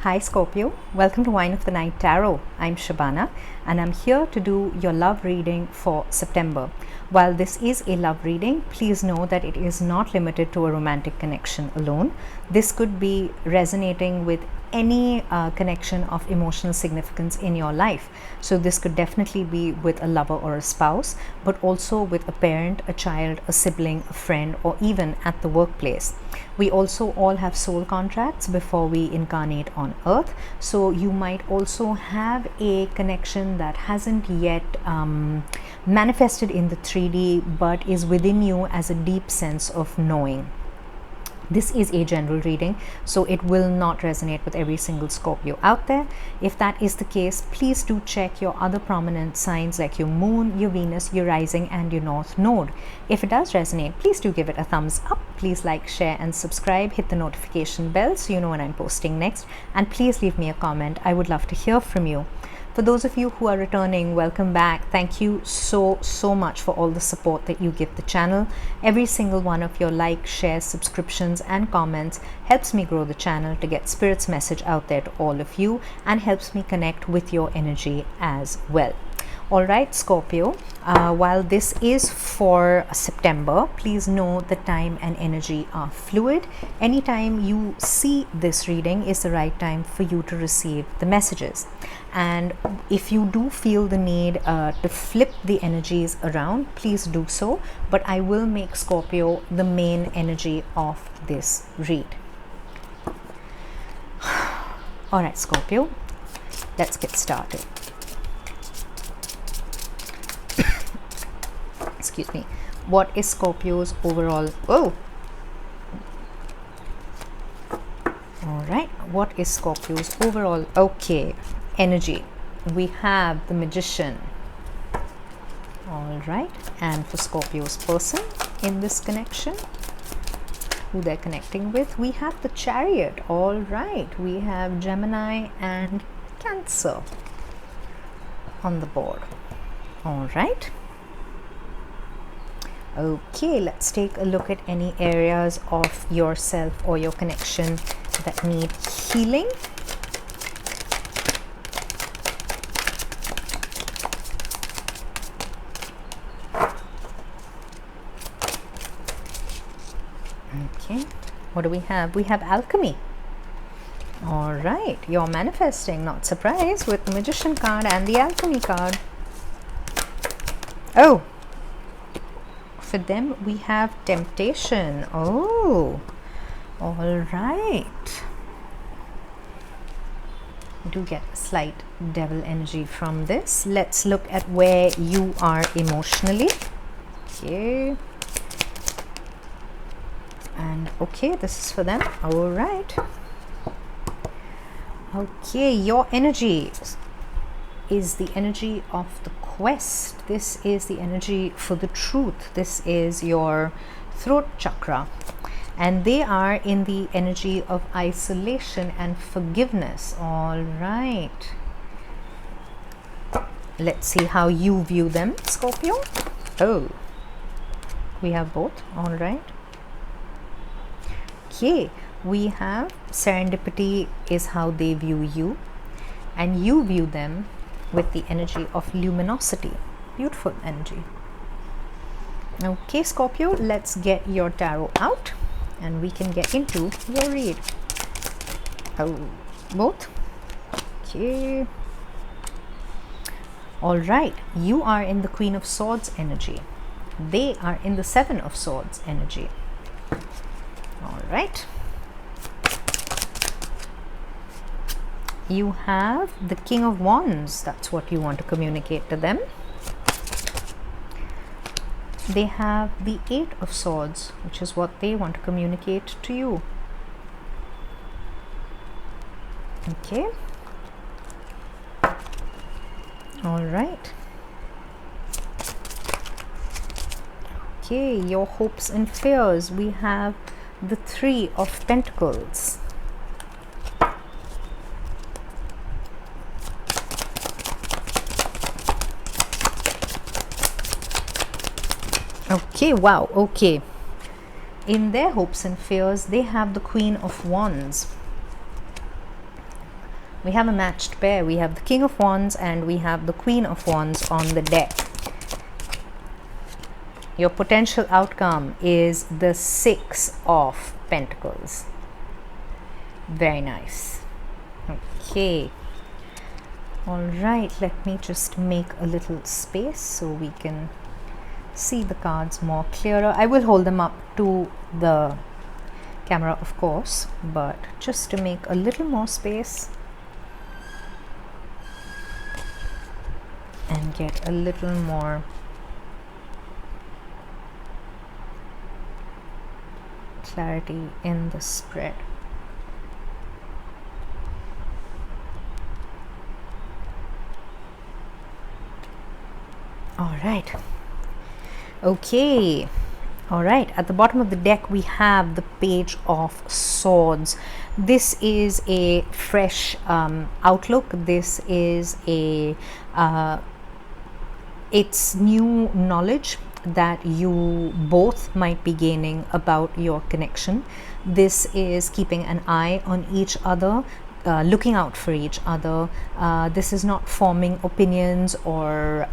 Hi Scorpio, welcome to Wine of the Night Tarot. I'm Shabana and I'm here to do your love reading for September. While this is a love reading, please know that it is not limited to a romantic connection alone. This could be resonating with any connection of emotional significance in your life. So this could definitely be with a lover or a spouse, but also with a parent, a child, a sibling, a friend, or even at the workplace. We also all have soul contracts before we incarnate on earth. So you might also have a connection that hasn't yet manifested in the 3D, but is within you as a deep sense of knowing. This is a general reading, so it will not resonate with every single Scorpio out there. If that is the case, please do check your other prominent signs like your moon, your Venus, your rising, and your north node. If it does resonate, please do give it a thumbs up. Please like, share, and subscribe. Hit the notification bell so you know when I'm posting next. And please leave me a comment. I would love to hear from you. For those of you who are returning, welcome back. Thank you so much for all the support that you give the channel. Every single one of your likes, shares, subscriptions, and comments helps me grow the channel to get Spirit's message out there to all of you and helps me connect with your energy as well. All right, Scorpio, while this is for September, please know the time and energy are fluid. Anytime you see this reading is the right time for you to receive the messages. And if you do feel the need to flip the energies around, please do so. But I will make Scorpio the main energy of this read. All right, Scorpio, let's get started. Excuse me. What is Scorpio's overall? Oh, all right. What is Scorpio's overall? Okay, energy. We have the Magician. All right. And for Scorpio's person in this connection, who they're connecting with, we have the Chariot. All right. We have Gemini and Cancer on the board. All right. Okay, let's take a look at any areas of yourself or your connection that need healing. Okay, what do we have? We have Alchemy. All right, you're manifesting, not surprised, with the Magician card and the Alchemy card. Oh, for them we have Temptation. Oh, all right. We do get a slight devil energy from this. Let's look at where you are emotionally. Okay. And okay, this is for them. All right. Okay, your energy is the energy of the quest. This is the energy for the truth. This is your throat chakra, and they are in the energy of isolation and forgiveness. All right, let's see how you view them, Scorpio. Oh, we have both. All right. Okay, we have serendipity is how they view you, and you view them with the energy of luminosity. Beautiful energy. Okay, Scorpio, let's get your tarot out and we can get into your read. Oh, both. Okay. All right, you are in the Queen of Swords energy. They are in the Seven of Swords energy. All right. You have the King of Wands. That's what you want to communicate to them. They have the Eight of Swords, which is what they want to communicate to you. Okay. All right. Okay, your hopes and fears. We have the Three of Pentacles. Okay, wow, okay. In their hopes and fears, they have the Queen of Wands. We have a matched pair. We have the King of Wands and we have the Queen of Wands on the deck. Your potential outcome is the Six of Pentacles. Very nice. Okay. All right, let me just make a little space so we can see the cards more clearer. I will hold them up to the camera, of course, but just to make a little more space and get a little more clarity in the spread. All right. Okay. All right, at the bottom of the deck we have the Page of Swords. This is a fresh outlook. This is a it's new knowledge that you both might be gaining about your connection. This is keeping an eye on each other, looking out for each other. This is not forming opinions or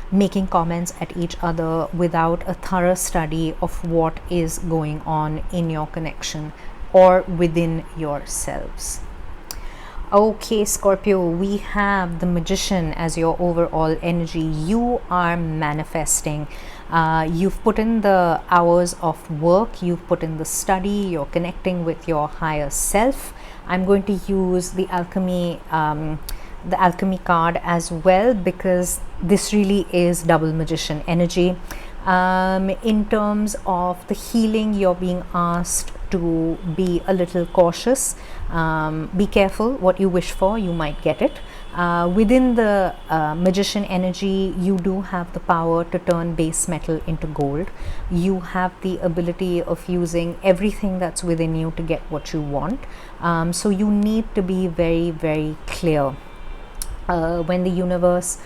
making comments at each other without a thorough study of what is going on in your connection or within yourselves. Okay, Scorpio, we have the Magician as your overall energy. You are manifesting. You've put in the hours of work, you've put in the study, you're connecting with your higher self. I'm going to use the alchemy card as well, because this really is double Magician energy. In terms of the healing, you're being asked to be a little cautious. Be careful what you wish for, you might get it. Within the Magician energy, you do have the power to turn base metal into gold. You have the ability of using everything that's within you to get what you want. So you need to be very, very clear. When the universe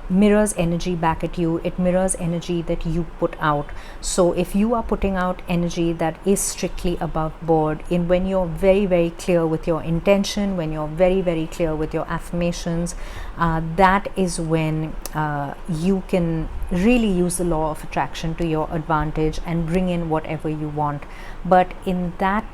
mirrors energy back at you, it mirrors energy that you put out. So if you are putting out energy that is strictly above board, when you're very, very clear with your intention, when you're very, very clear with your affirmations, that is when you can really use the law of attraction to your advantage and bring in whatever you want. But in that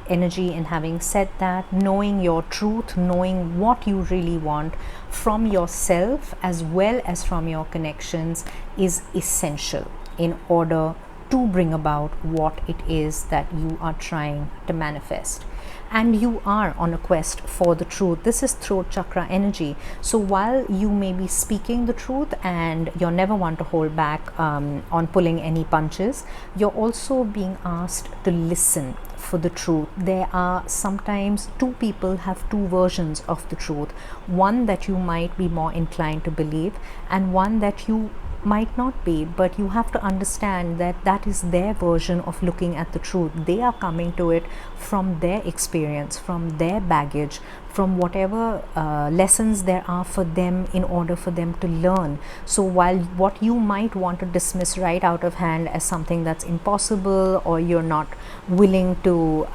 energy, and having said that, knowing your truth, knowing what you really want from yourself as well as from your connections is essential in order to bring about what it is that you are trying to manifest. And you are on a quest for the truth. This is throat chakra energy. So while you may be speaking the truth and you're never one to hold back on pulling any punches, you're also being asked to listen for the truth. There are sometimes two people have two versions of the truth. One that you might be more inclined to believe, and one that you might not be, but you have to understand that that is their version of looking at the truth. They are coming to it from their experience, from their baggage, from whatever lessons there are for them in order for them to learn. So while what you might want to dismiss right out of hand as something that's impossible, or you're not willing to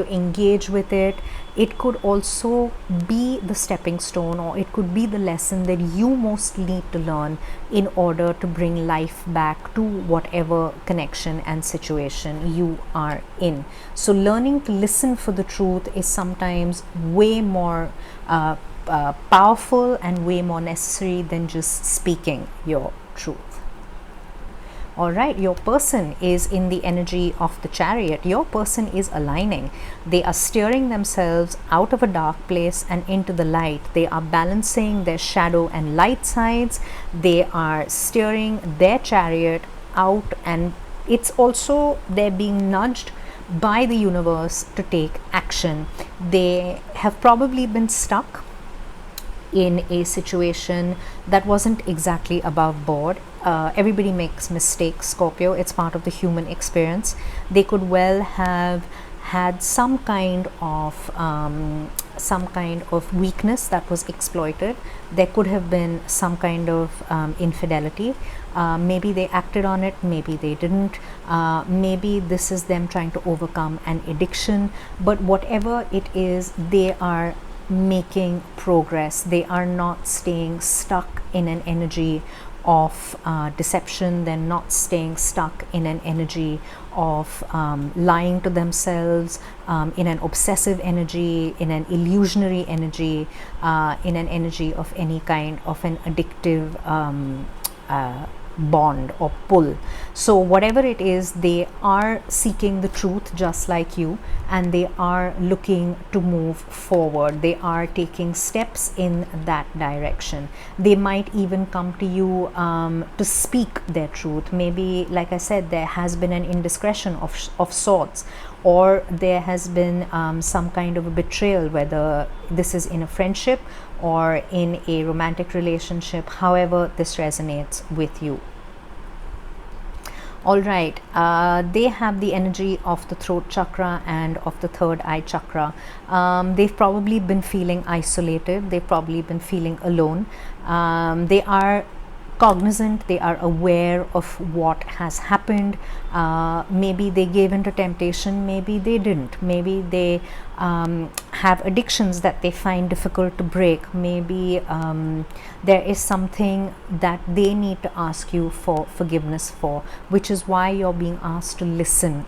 engage with it, it could also be the stepping stone, or it could be the lesson that you most need to learn in order to bring life back to whatever connection and situation you are in. So learning to listen for the truth is sometimes way more powerful and way more necessary than just speaking your truth. All right, your person is in the energy of the Chariot. Your person is aligning. They are steering themselves out of a dark place and into the light. They are balancing their shadow and light sides. They are steering their chariot out, and it's also they're being nudged by the universe to take action. They have probably been stuck in a situation that wasn't exactly above board. Everybody makes mistakes, Scorpio. It's part of the human experience. They could well have had some kind of some kind of weakness that was exploited. There could have been some kind of infidelity. Maybe they acted on it, maybe they didn't. Maybe this is them trying to overcome an addiction. But whatever it is, they are making progress. They are not staying stuck in an energy of deception. They're not staying stuck in an energy of lying to themselves, in an obsessive energy, in an illusionary energy, in an energy of any kind of an addictive bond or pull. So whatever it is, they are seeking the truth just like you, and they are looking to move forward. They are taking steps in that direction. They might even come to you to speak their truth. Maybe, like I said, there has been an indiscretion of sorts, or there has been some kind of a betrayal, whether this is in a friendship or in a romantic relationship, however this resonates with you. All right, they have the energy of the throat chakra and of the third eye chakra. They've probably been feeling isolated. They've probably been feeling alone. They are cognizant, they are aware of what has happened. Maybe they gave into temptation, maybe they didn't. Maybe they have addictions that they find difficult to break. Maybe there is something that they need to ask you for forgiveness for, which is why you're being asked to listen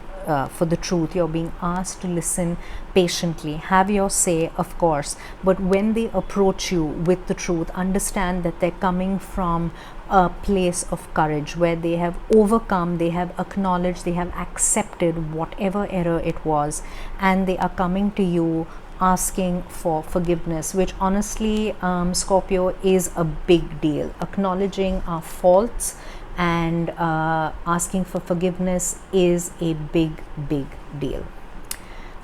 for the truth. You're being asked to listen patiently. Have your say, of course, but when they approach you with the truth, understand that they're coming from a place of courage, where they have overcome, they have acknowledged, they have accepted whatever error it was, and they are coming to you asking for forgiveness, which honestly, Scorpio, is a big deal. Acknowledging our faults and asking for forgiveness is a big deal.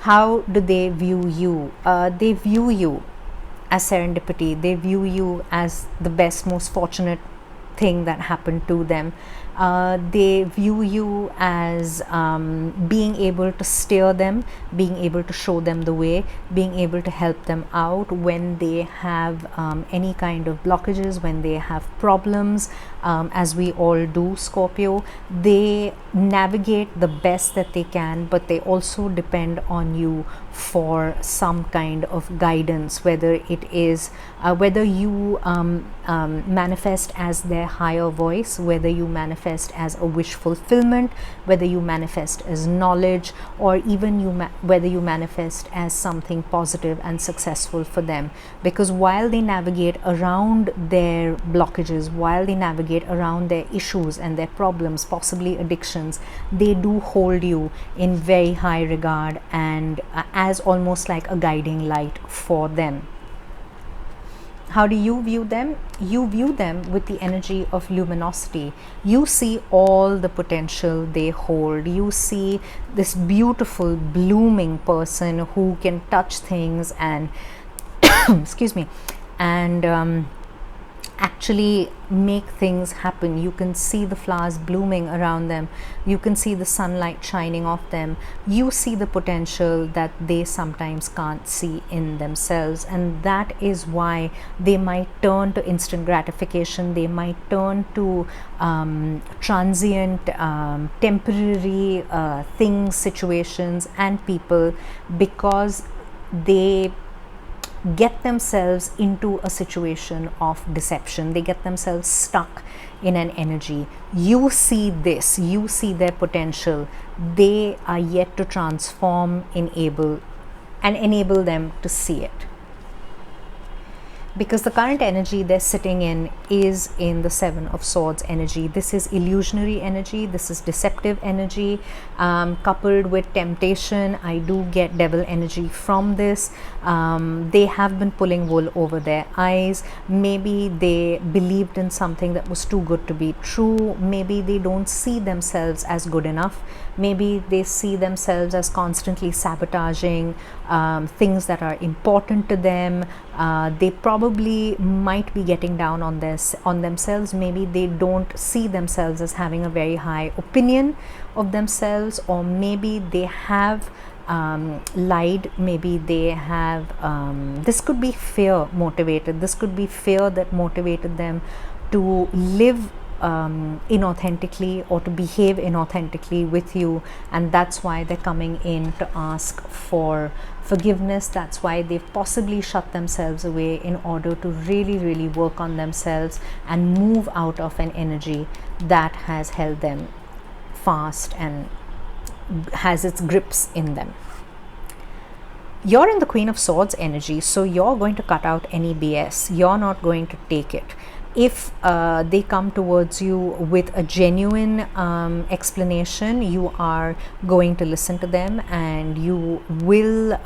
How do they view you? They view you as serendipity. They view you as the best, most fortunate thing that happened to them. They view you as being able to steer them, being able to show them the way, being able to help them out when they have any kind of blockages, when they have problems, as we all do, Scorpio. They navigate the best that they can, but they also depend on you for some kind of guidance, whether it is whether you manifest as their higher voice, whether you manifest as a wish fulfillment, whether you manifest as knowledge, or even whether you manifest as something positive and successful for them. Because while they navigate around their blockages, while they navigate around their issues and their problems, possibly addictions, they do hold you in very high regard and as almost like a guiding light for them. How do you view them? You view them with the energy of luminosity. You see all the potential they hold. You see this beautiful blooming person who can touch things and excuse me, and actually make things happen. You can see the flowers blooming around them. You can see the sunlight shining off them. You see the potential that they sometimes can't see in themselves, and that is why they might turn to instant gratification. They might turn to transient, temporary things, situations and people, because they get themselves into a situation of deception. They get themselves stuck in an energy. You see this, you see their potential. They are yet to transform, enable them to see it. Because the current energy they're sitting in is in the Seven of Swords energy. This is illusionary energy, this is deceptive energy, coupled with temptation. I do get devil energy from this. They have been pulling wool over their eyes. Maybe they believed in something that was too good to be true. Maybe they don't see themselves as good enough. Maybe they see themselves as constantly sabotaging things that are important to them. They probably might be getting down on themselves. Maybe they don't see themselves as having a very high opinion of themselves, or maybe they have lied. Maybe they have, this could be fear motivated. This could be fear that motivated them to live inauthentically or to behave inauthentically with you, and that's why they're coming in to ask for forgiveness. That's why they've possibly shut themselves away in order to really work on themselves and move out of an energy that has held them fast and has its grips in them. You're in the Queen of Swords energy, so you're going to cut out any BS. You're not going to take it. If they come towards you with a genuine explanation, you are going to listen to them, and you will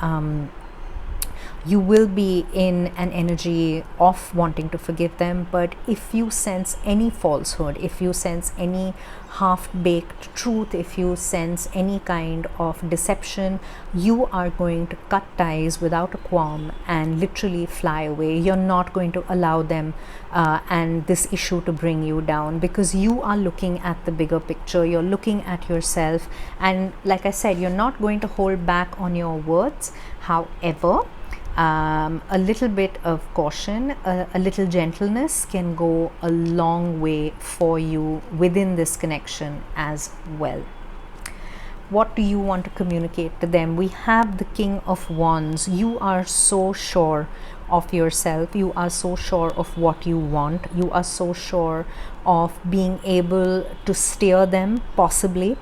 be in an energy of wanting to forgive them. But if you sense any falsehood, if you sense any half-baked truth, if you sense any kind of deception, you are going to cut ties without a qualm and literally fly away. You're not going to allow them and this issue to bring you down, because you are looking at the bigger picture. You're looking at yourself, and like I said, you're not going to hold back on your words. However, a little bit of caution, a little gentleness can go a long way for you within this connection as well. What do you want to communicate to them? We have the King of Wands. You are so sure of yourself. You are so sure of what you want. You are so sure of being able to steer them, possibly.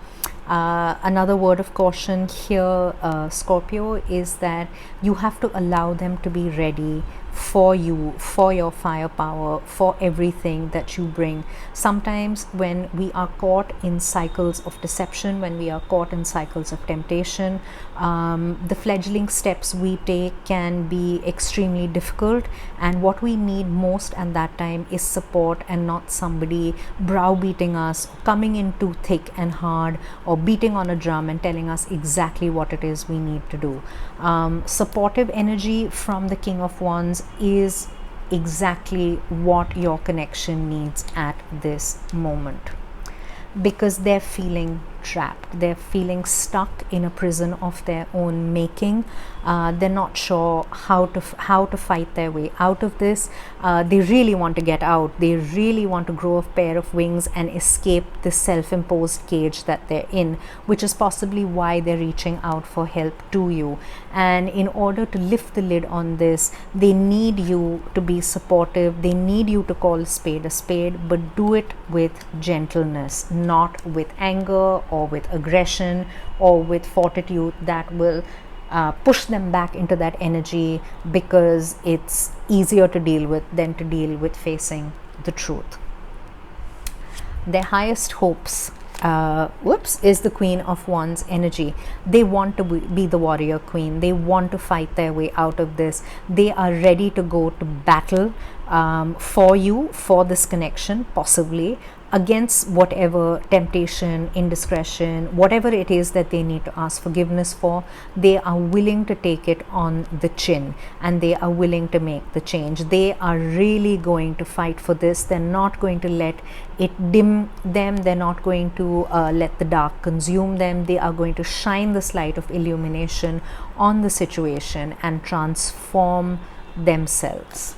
Another word of caution here, Scorpio, is that you have to allow them to be ready for you, for your firepower, for everything that you bring. Sometimes when we are caught in cycles of deception, when we are caught in cycles of temptation, the fledgling steps we take can be extremely difficult, and what we need most at that time is support, and not somebody browbeating us, coming in too thick and hard, or beating on a drum and telling us exactly what it is we need to do. Supportive energy from the King of Wands is exactly what your connection needs at this moment, because they're feeling trapped, they're feeling stuck in a prison of their own making. They're not sure how to fight their way out of this. They really want to get out. They really want to grow a pair of wings and escape this self-imposed cage that they're in, which is possibly why they're reaching out for help to you. And in order to lift the lid on this, they need you to be supportive. They need you to call a spade, but do it with gentleness, not with anger or with aggression or with fortitude that will push them back into that energy, because it's easier to deal with than to deal with facing the truth. Their highest hopes is the Queen of Wands energy. They want to be the warrior queen. They want to fight their way out of this. They are ready to go to battle for you, for this connection, possibly against whatever temptation, indiscretion, whatever it is that they need to ask forgiveness for. They are willing to take it on the chin, and they are willing to make the change. They are really going to fight for this. They're not going to let it dim them. They're not going to let the dark consume them. They are going to shine this light of illumination on the situation and transform themselves.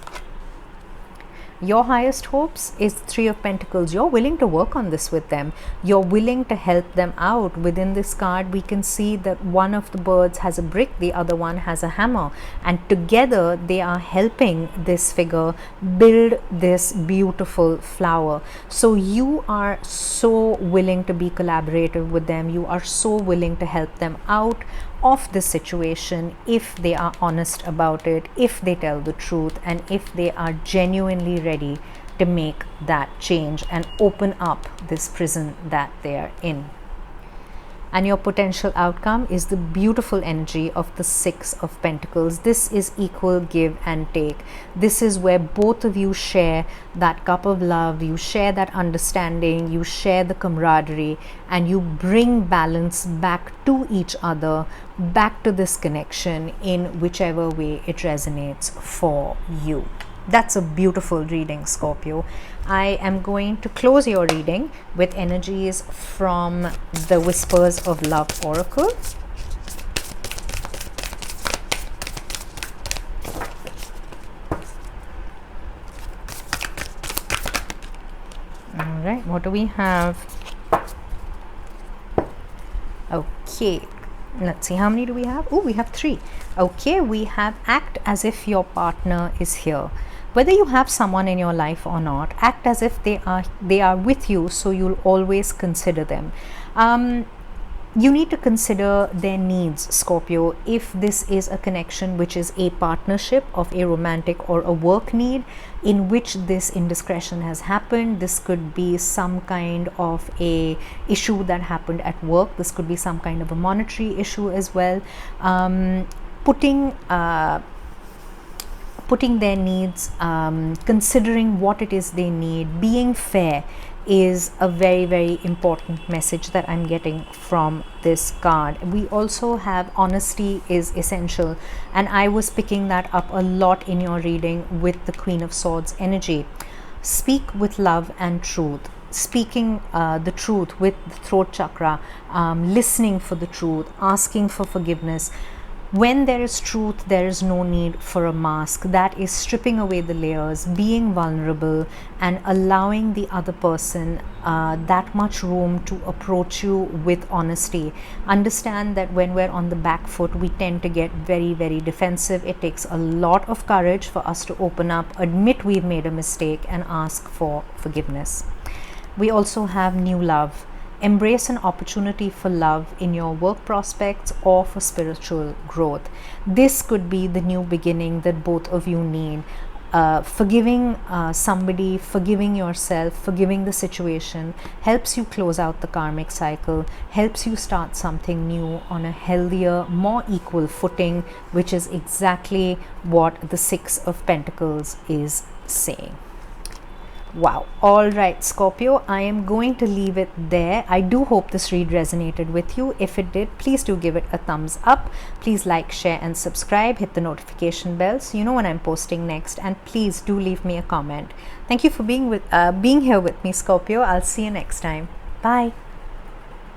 Your highest hopes is Three of Pentacles. You're willing to work on this with them. You're willing to help them out. Within this card, we can see that one of the birds has a brick, the other one has a hammer, and together they are helping this figure build this beautiful flower. So you are so willing to be collaborative with them. You are so willing to help them out of this situation if they are honest about it, if they tell the truth, and if they are genuinely ready to make that change and open up this prison that they are in. And your potential outcome is the beautiful energy of the Six of Pentacles. This is equal give and take. This is where both of you share that cup of love, you share that understanding, you share the camaraderie, and you bring balance back to each other, back to this connection in whichever way it resonates for you. That's a beautiful reading, Scorpio. I am going to close your reading with energies from the Whispers of Love Oracle. What do we have? Okay, let's see, how many do we have? Oh, we have 3. Okay, we have act as if your partner is here. Whether you have someone in your life or not, act as if they are with you, so you'll always consider them. You need to consider their needs, Scorpio. If this is a connection which is a partnership of a romantic or a work need in which this indiscretion has happened, this could be some kind of a issue that happened at work. This could be some kind of a monetary issue as well. Putting their needs, considering what it is they need, being fair is a very, very important message that I'm getting from this card. We also have honesty is essential, and I was picking that up a lot in your reading with the Queen of Swords energy. Speak with love and truth. Speaking the truth with the throat chakra, listening for the truth, asking for forgiveness. When there is truth, there is no need for a mask. That is stripping away the layers, being vulnerable, and allowing the other person that much room to approach you with honesty. Understand that when we're on the back foot, we tend to get very, very defensive. It takes a lot of courage for us to open up, admit we've made a mistake, and ask for forgiveness. We also have new love. Embrace an opportunity for love in your work prospects or for spiritual growth. This could be the new beginning that both of you need. Forgiving somebody, forgiving yourself, forgiving the situation helps you close out the karmic cycle, helps you start something new on a healthier, more equal footing, which is exactly what the 6 of Pentacles is saying. Wow. All right, Scorpio, I am going to leave it there. I do hope this read resonated with you. If it did, please do give it a thumbs up. Please like, share, and subscribe. Hit the notification bell so you know when I'm posting next. And please do leave me a comment. Thank you for being here with me, Scorpio. I'll see you next time. Bye.